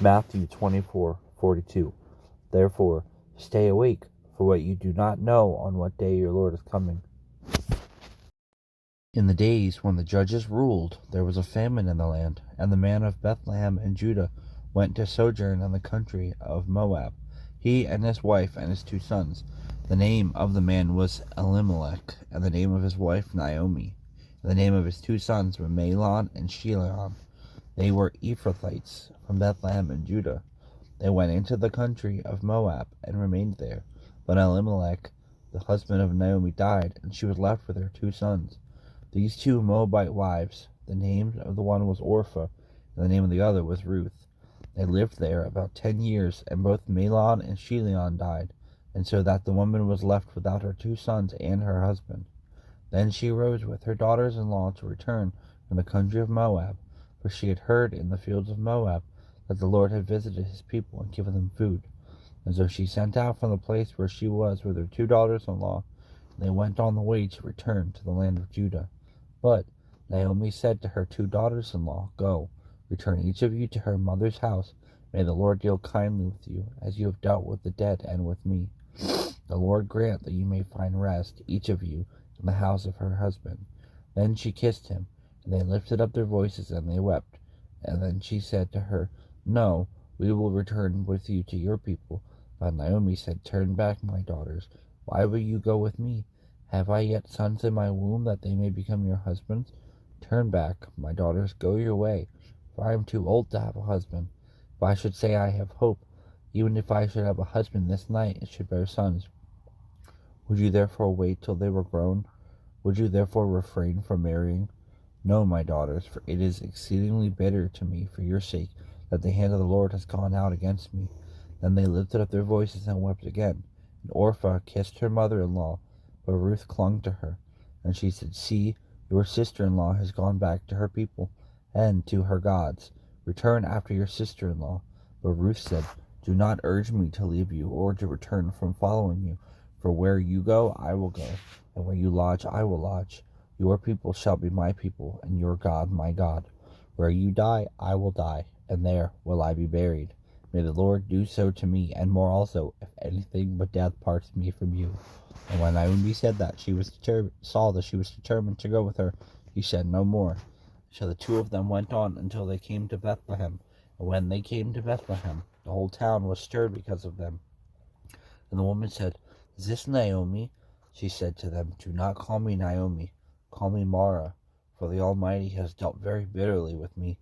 Matthew 24:42. Therefore, stay awake, for what you do not know on what day your Lord is coming. In the days when the judges ruled, there was a famine in the land, and the man of Bethlehem in Judah went to sojourn in the country of Moab, he and his wife and his 2 sons. The name of the man was Elimelech, and the name of his wife Naomi. And the name of his 2 sons were Mahlon and Chilion. They were Ephrathites from Bethlehem in Judah. They went into the country of Moab and remained there. But Elimelech, the husband of Naomi, died, and she was left with her 2 sons. These 2 Moabite wives, the name of the one was Orpah, and the name of the other was Ruth. They lived there about 10 years, and both Mahlon and Chilion died, and so that the woman was left without her 2 sons and her husband. Then she arose with her daughters-in-law to return from the country of Moab, for she had heard in the fields of Moab that the Lord had visited his people and given them food. And so she sent out from the place where she was with her 2 daughters-in-law, and they went on the way to return to the land of Judah. But Naomi said to her 2 daughters-in-law, Go, return each of you to her mother's house. May the Lord deal kindly with you, as you have dealt with the dead and with me. The Lord grant that you may find rest, each of you, in the house of her husband. Then she kissed him, and they lifted up their voices, and they wept. And then she said to her, No, we will return with you to your people. But Naomi said, Turn back, my daughters. Why will you go with me? Have I yet sons in my womb, that they may become your husbands? Turn back, my daughters, go your way, for I am too old to have a husband. If I should say I have hope, even if I should have a husband this night and should bear sons, would you therefore wait till they were grown? Would you therefore refrain from marrying? No, my daughters, for it is exceedingly bitter to me for your sake that the hand of the Lord has gone out against me. Then they lifted up their voices and wept again. And Orpah kissed her mother-in-law, but Ruth clung to her. And she said, See, your sister-in-law has gone back to her people and to her gods. Return after your sister-in-law. But Ruth said, Do not urge me to leave you or to return from following you. For where you go, I will go, and where you lodge, I will lodge. Your people shall be my people, and your God my God. Where you die, I will die, and there will I be buried. May the Lord do so to me, and more also, if anything but death parts me from you. And when Naomi said that saw that she was determined to go with her, he said no more. So the 2 of them went on until they came to Bethlehem. And when they came to Bethlehem, the whole town was stirred because of them. And the woman said, Is this Naomi? She said to them, Do not call me Naomi. Call me Mara, for the Almighty has dealt very bitterly with me.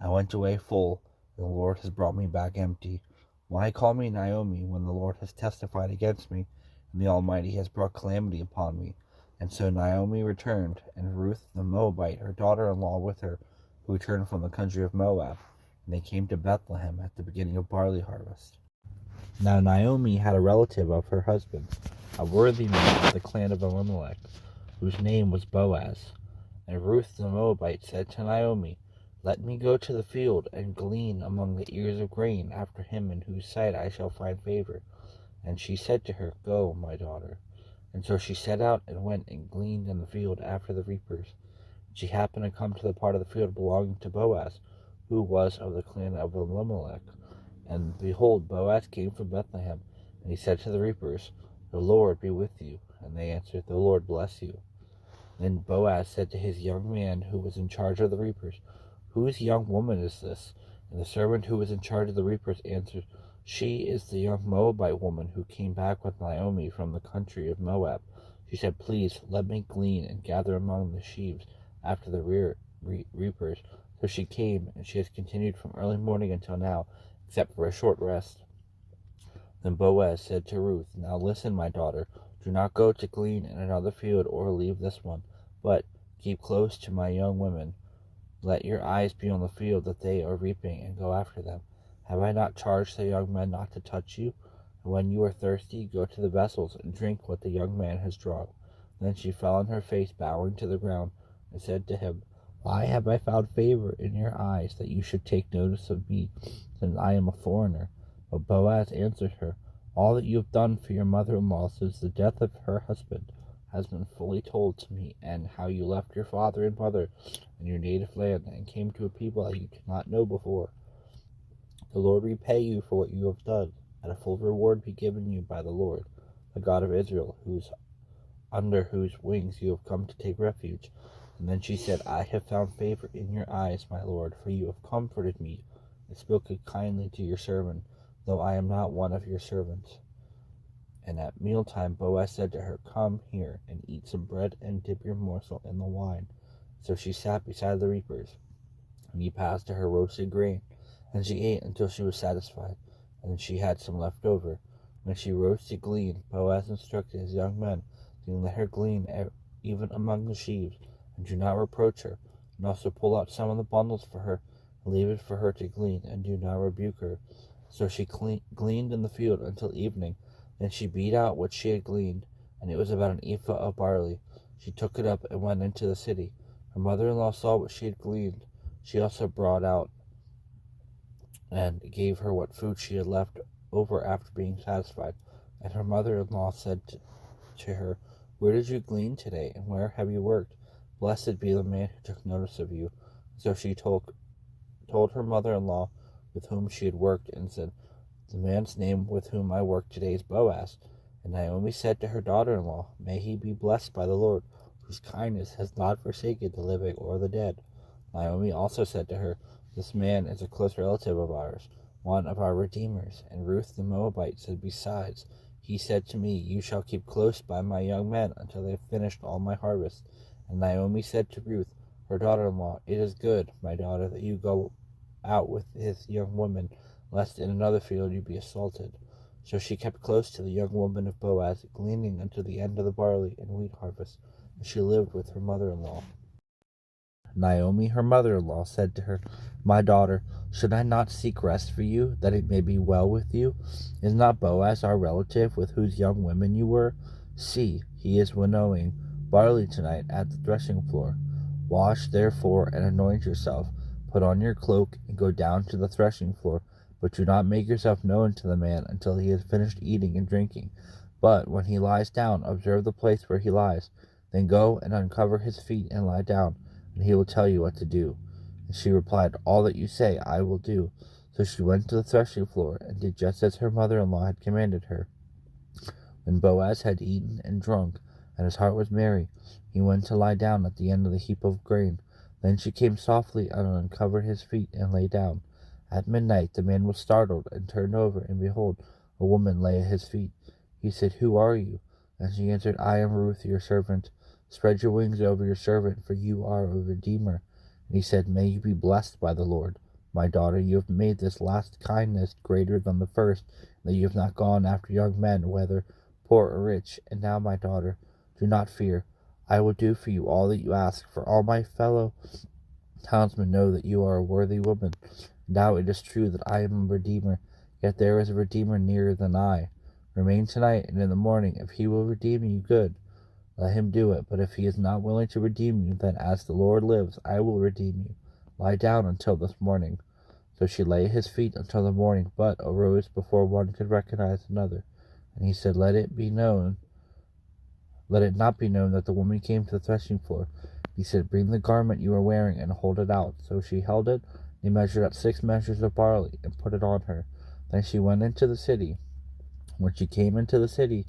I went away full, and the Lord has brought me back empty. Why call me Naomi, when the Lord has testified against me, and the Almighty has brought calamity upon me? And so Naomi returned, and Ruth the Moabite, her daughter-in-law, with her, who returned from the country of Moab. And they came to Bethlehem at the beginning of barley harvest. Now Naomi had a relative of her husband's, a worthy man of the clan of Elimelech, whose name was Boaz. And Ruth the Moabite said to Naomi, Let me go to the field and glean among the ears of grain after him in whose sight I shall find favor. And she said to her, Go, my daughter. And so she set out and went and gleaned in the field after the reapers. She happened to come to the part of the field belonging to Boaz, who was of the clan of Elimelech. And behold, Boaz came from Bethlehem, and he said to the reapers, The Lord be with you. And they answered, The Lord bless you. Then Boaz said to his young man who was in charge of the reapers, Whose young woman is this? And the servant who was in charge of the reapers answered, She is the young Moabite woman who came back with Naomi from the country of Moab. She said, Please let me glean and gather among the sheaves after the reapers. So she came, and she has continued from early morning until now, except for a short rest. Then Boaz said to Ruth, Now listen, my daughter, do not go to glean in another field or leave this one, but keep close to my young women. Let your eyes be on the field that they are reaping, and go after them. Have I not charged the young men not to touch you? And when you are thirsty, go to the vessels and drink what the young man has drawn. Then she fell on her face, bowing to the ground, and said to him, Why have I found favor in your eyes, that you should take notice of me, since I am a foreigner? But Boaz answered her, All that you have done for your mother-in-law since the death of her husband has been fully told to me, and how you left your father and mother and your native land, and came to a people that you did not know before. The Lord repay you for what you have done, and a full reward be given you by the Lord, the God of Israel, under whose wings you have come to take refuge. And then she said, I have found favor in your eyes, my Lord, for you have comforted me and spoken kindly to your servant, though I am not one of your servants. And at mealtime Boaz said to her, Come here and eat some bread and dip your morsel in the wine. So she sat beside the reapers, and he passed to her roasted grain, and she ate until she was satisfied, and she had some left over. When she rose to glean, Boaz instructed his young men, saying, Let her glean even among the sheaves, and do not reproach her, and also pull out some of the bundles for her, and leave it for her to glean, and do not rebuke her. So she gleaned in the field until evening. Then she beat out what she had gleaned, and it was about an ephah of barley. She took it up and went into the city. Her mother-in-law saw what she had gleaned. She also brought out and gave her what food she had left over after being satisfied. And her mother-in-law said to her, Where did you glean today, and where have you worked? Blessed be the man who took notice of you. So she told her mother-in-law with whom she had worked, and said, The man's name with whom I work today is Boaz. And Naomi said to her daughter-in-law, May he be blessed by the Lord, whose kindness has not forsaken the living or the dead. Naomi also said to her, This man is a close relative of ours, one of our redeemers. And Ruth the Moabite said, Besides, he said to me, You shall keep close by my young men until they have finished all my harvest. And Naomi said to Ruth, her daughter-in-law, It is good, my daughter, that you go out with his young woman, lest in another field you be assaulted. So she kept close to the young woman of Boaz, gleaning until the end of the barley and wheat harvest, and she lived with her mother-in-law. Naomi, her mother-in-law, said to her, My daughter, should I not seek rest for you, that it may be well with you? Is not Boaz our relative, with whose young women you were? See, he is winnowing barley tonight at the threshing floor. Wash, therefore, and anoint yourself. Put on your cloak, and go down to the threshing floor. But do not make yourself known to the man until he has finished eating and drinking. But when he lies down, observe the place where he lies. Then go and uncover his feet and lie down, and he will tell you what to do. And she replied, All that you say I will do. So she went to the threshing floor, and did just as her mother-in-law had commanded her. When Boaz had eaten and drunk, and his heart was merry, he went to lie down at the end of the heap of grain. Then she came softly and uncovered his feet and lay down. At midnight the man was startled, and turned over, and behold, a woman lay at his feet. He said, Who are you? And she answered, I am Ruth, your servant. Spread your wings over your servant, for you are a redeemer. And he said, May you be blessed by the Lord. My daughter, you have made this last kindness greater than the first, that you have not gone after young men, whether poor or rich. And now, my daughter, do not fear. I will do for you all that you ask, for all my fellow townsmen know that you are a worthy woman. Now it is true that I am a redeemer, yet there is a redeemer nearer than I. Remain tonight, and in the morning, if he will redeem you, good. Let him do it, but if he is not willing to redeem you, then as the Lord lives, I will redeem you. Lie down until this morning. So she lay at his feet until the morning, but arose before one could recognize another. And he said, Let it not be known that the woman came to the threshing floor. He said, Bring the garment you are wearing and hold it out. So she held it. He measured out 6 measures of barley and put it on her. Then she went into the city. When she came into the city,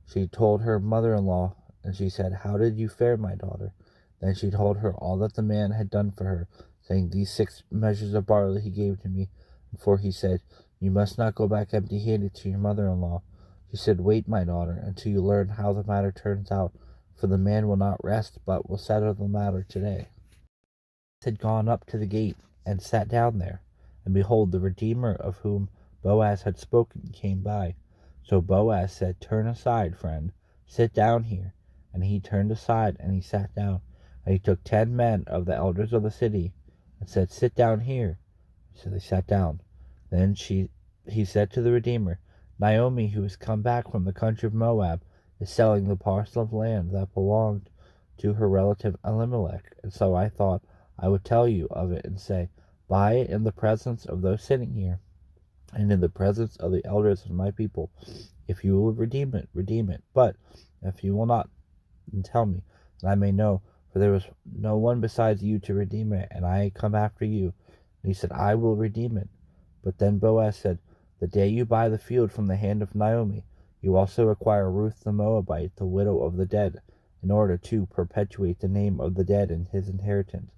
she told her mother-in-law, and she said, How did you fare, my daughter? Then she told her all that the man had done for her, saying, These 6 measures of barley he gave to me. For he said, You must not go back empty-handed to your mother-in-law. She said, Wait, my daughter, until you learn how the matter turns out, for the man will not rest, but will settle the matter today. He had gone up to the gate, and sat down there. And behold, the Redeemer of whom Boaz had spoken came by. So Boaz said, Turn aside, friend, sit down here. And he turned aside, and he sat down. And he took 10 men of the elders of the city, and said, Sit down here. So they sat down. Then he said to the Redeemer, Naomi, who has come back from the country of Moab, is selling the parcel of land that belonged to her relative Elimelech. And so I thought I would tell you of it and say, Buy it in the presence of those sitting here, and in the presence of the elders of my people. If you will redeem it, redeem it. But if you will not, then tell me, that I may know, for there was no one besides you to redeem it, and I come after you. And he said, I will redeem it. But then Boaz said, "The day you buy the field from the hand of Naomi, you also acquire Ruth the Moabite, the widow of the dead, in order to perpetuate the name of the dead in his inheritance."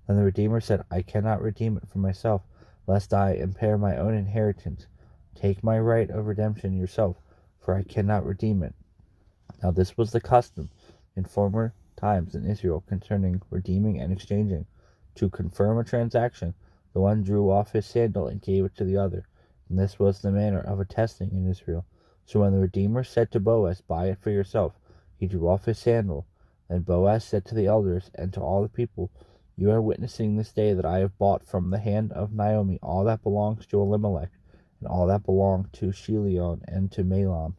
Then the Redeemer said, "I cannot redeem it for myself, lest I impair my own inheritance. Take my right of redemption yourself, for I cannot redeem it." Now this was the custom in former times in Israel concerning redeeming and exchanging. To confirm a transaction, the one drew off his sandal and gave it to the other, and this was the manner of attesting in Israel. So when the Redeemer said to Boaz, "Buy it for yourself," he drew off his sandal. Then Boaz said to the elders and to all the people, "You are witnessing this day that I have bought from the hand of Naomi all that belongs to Elimelech, and all that belonged to Chilion and to Mahlon.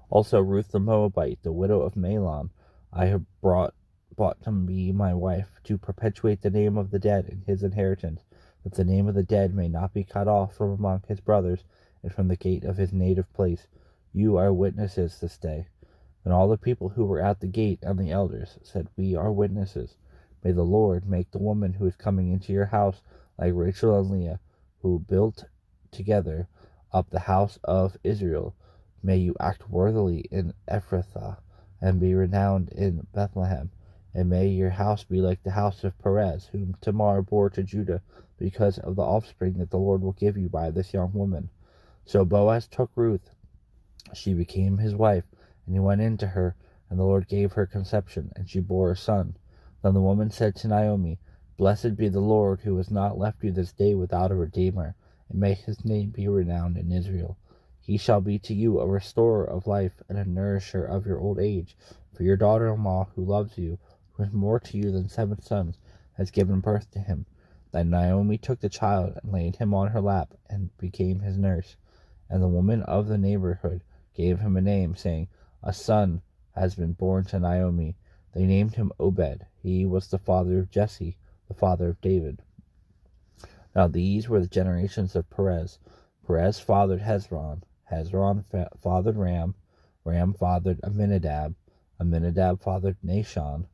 Also Ruth the Moabite, the widow of Mahlon, I have bought to be my wife, to perpetuate the name of the dead in his inheritance, that the name of the dead may not be cut off from among his brothers and from the gate of his native place. You are witnesses this day." And all the people who were at the gate and the elders said, "We are witnesses. May the Lord make the woman who is coming into your house like Rachel and Leah, who built together up the house of Israel. May you act worthily in Ephrathah, and be renowned in Bethlehem. And may your house be like the house of Perez, whom Tamar bore to Judah, because of the offspring that the Lord will give you by this young woman." So Boaz took Ruth. She became his wife, and he went in to her, and the Lord gave her conception, and she bore a son. Then the woman said to Naomi, "Blessed be the Lord, who has not left you this day without a redeemer, and may his name be renowned in Israel. He shall be to you a restorer of life and a nourisher of your old age. For your daughter-in-law, who loves you, who is more to you than 7 sons, has given birth to him." Then Naomi took the child and laid him on her lap and became his nurse. And the woman of the neighborhood gave him a name, saying, "A son has been born to Naomi." They named him Obed. He was the father of Jesse, the father of David. Now these were the generations of Perez. Perez fathered Hezron. Hezron fathered Ram. Ram fathered Amminadab. Amminadab fathered Nahshon.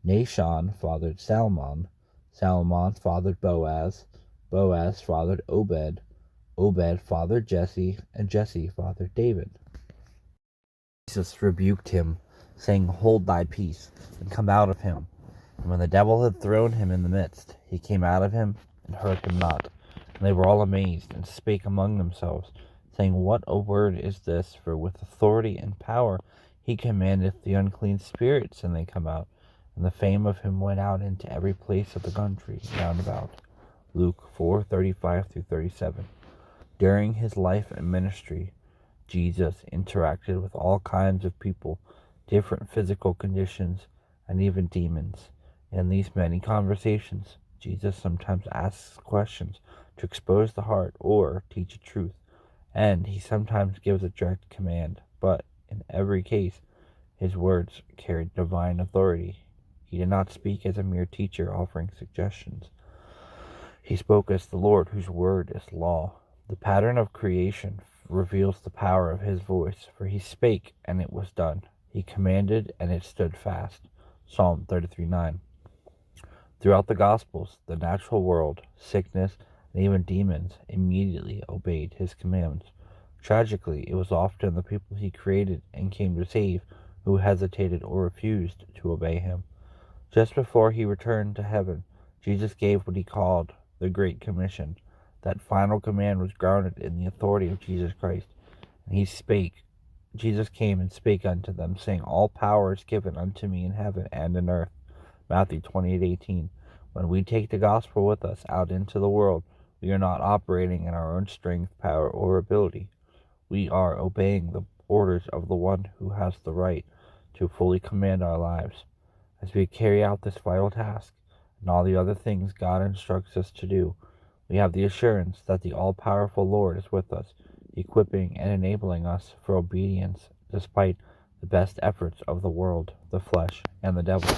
Nahshon fathered Salmon. Salmon fathered Boaz. Boaz fathered Obed. Obed fathered Jesse, and Jesse fathered David. Jesus rebuked him, saying, "Hold thy peace, and come out of him." And when the devil had thrown him in the midst, he came out of him, and hurt him not. And they were all amazed, and spake among themselves, saying, "What a word is this? For with authority and power he commandeth the unclean spirits, and they come out." And the fame of him went out into every place of the country round about. Luke 4:35-37. During his life and ministry, Jesus interacted with all kinds of people, different physical conditions, and even demons. In these many conversations, Jesus sometimes asks questions to expose the heart or teach a truth, and he sometimes gives a direct command, but in every case, his words carried divine authority. He did not speak as a mere teacher offering suggestions. He spoke as the Lord, whose word is law. The pattern of creation reveals the power of his voice, for he spake, and it was done. He commanded, and it stood fast. Psalm 33:9. Throughout the Gospels, the natural world, sickness, and even demons immediately obeyed his commands. Tragically, it was often the people he created and came to save who hesitated or refused to obey him. Just before he returned to heaven, Jesus gave what he called the Great Commission. That final command was grounded in the authority of Jesus Christ. And Jesus came and spake unto them, saying, "All power is given unto me in heaven and in earth." Matthew 28:18. When we take the gospel with us out into the world, we are not operating in our own strength, power, or ability. We are obeying the orders of the one who has the right to fully command our lives. As we carry out this vital task and all the other things God instructs us to do, we have the assurance that the all-powerful Lord is with us, equipping and enabling us for obedience despite the best efforts of the world, the flesh, and the devil.